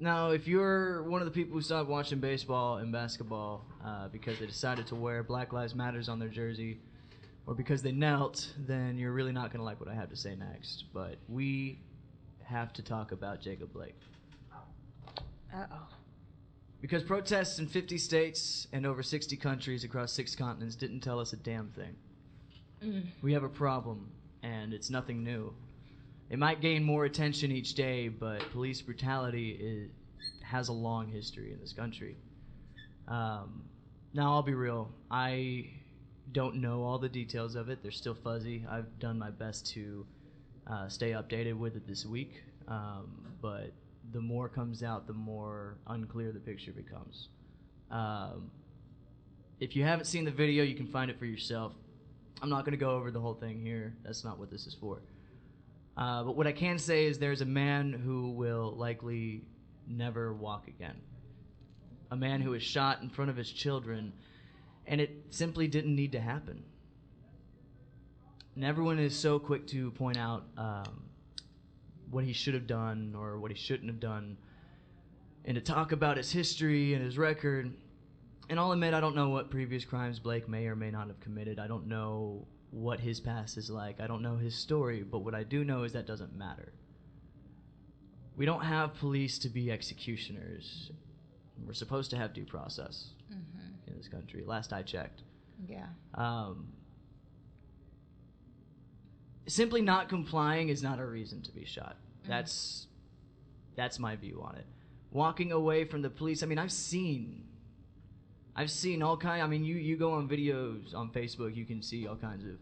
Now, if you're one of the people who stopped watching baseball and basketball because they decided to wear Black Lives Matters on their jersey, or because they knelt, then you're really not going to like what I have to say next. But we have to talk about Jacob Blake. Uh-oh. Because protests in 50 states and over 60 countries across 6 continents didn't tell us a damn thing. We have a problem, and it's nothing new. It might gain more attention each day, but police brutality has a long history in this country. Now, I'll be real. I don't know all the details of it. They're still fuzzy. I've done my best to stay updated with it this week, but the more comes out, the more unclear the picture becomes. If you haven't seen the video, you can find it for yourself. I'm not going to go over the whole thing here. That's not what this is for. But what I can say is there's a man who will likely never walk again. A man who was shot in front of his children, and it simply didn't need to happen. And everyone is so quick to point out what he should have done or what he shouldn't have done, and to talk about his history and his record. And I'll admit, I don't know what previous crimes Blake may or may not have committed. I don't know what his past is like. I don't know his story, but what I do know is that doesn't matter. We don't have police to be executioners. We're supposed to have due process in this country, last I checked. Yeah. Simply not complying is not a reason to be shot. That's my view on it. Walking away from the police, I mean, I've seen all kinds. I mean, you go on videos on Facebook, you can see all kinds of,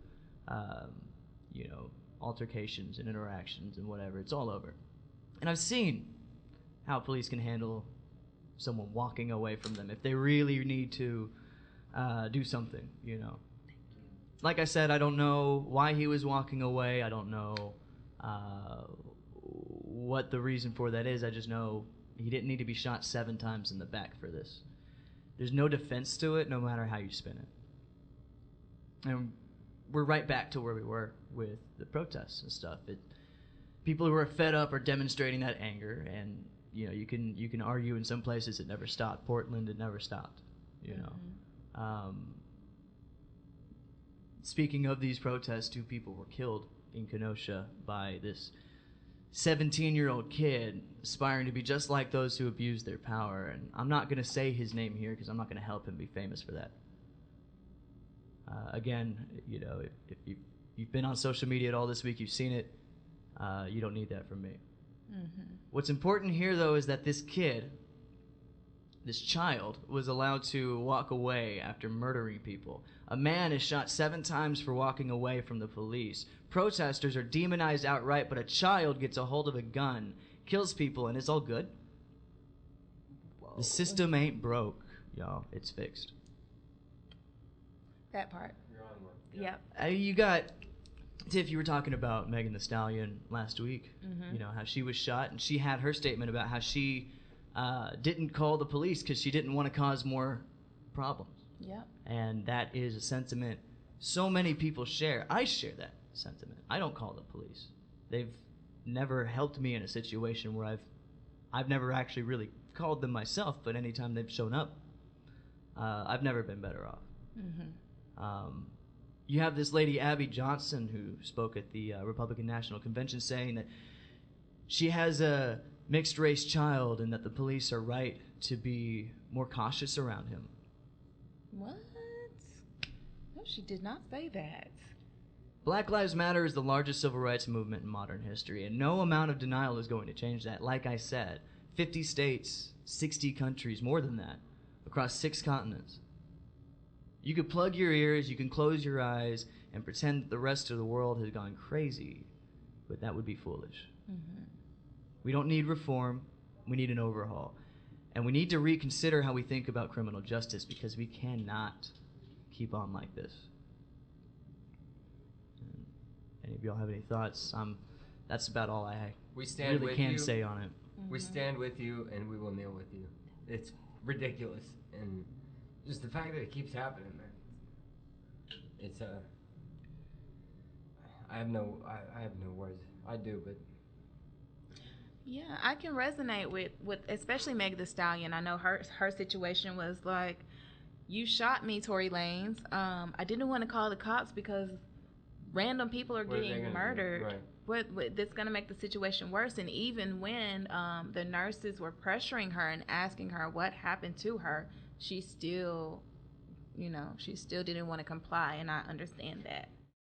altercations and interactions and whatever. It's all over. And I've seen how police can handle someone walking away from them if they really need to do something, Like I said, I don't know why he was walking away. I don't know what the reason for that is. I just know he didn't need to be shot 7 times in the back for this. There's no defense to it, no matter how you spin it. And we're right back to where we were with the protests and stuff. People who are fed up are demonstrating that anger, and you can argue in some places it never stopped. Portland, it never stopped. Speaking of these protests, 2 people were killed in Kenosha by this 17-year-old kid aspiring to be just like those who abuse their power. And I'm not going to say his name here because I'm not going to help him be famous for that. Again, if you've been on social media at all this week, you've seen it. You don't need that from me. What's important here, though, is that this child, was allowed to walk away after murdering people. A man is shot 7 times for walking away from the police. Protesters are demonized outright, but a child gets a hold of a gun, kills people, and it's all good. Whoa. The system ain't broke, y'all. It's fixed. That part. You're on one. Yep. You got... Tiff, you were talking about Megan Thee Stallion last week. How she was shot, and she had her statement about how she didn't call the police because she didn't want to cause more problems. Yep. And that is a sentiment so many people share. I share that sentiment. I don't call the police. They've never helped me in a situation where I've never actually really called them myself, but anytime they've shown up, I've never been better off. You have this lady, Abby Johnson, who spoke at the Republican National Convention saying that she has a mixed-race child and that the police are right to be more cautious around him. What? No, she did not say that. Black Lives Matter is the largest civil rights movement in modern history, and no amount of denial is going to change that. Like I said, 50 states, 60 countries, more than that, across 6 continents. You could plug your ears, you can close your eyes, and pretend that the rest of the world has gone crazy, but that would be foolish. We don't need reform, we need an overhaul. And we need to reconsider how we think about criminal justice, because we cannot keep on like this. Any of y'all have any thoughts? That's about all I really can say on it. We stand with you, and we will kneel with you. It's ridiculous, and just the fact that it keeps happening, man. It's I have no words. I do, but Yeah, I can resonate with especially Meg Thee Stallion. I know her situation was like, you shot me, Tory Lanez. I didn't want to call the cops because random people are getting murdered. Right. That's going to make the situation worse. And even when the nurses were pressuring her and asking her what happened to her, she still didn't want to comply, and I understand that.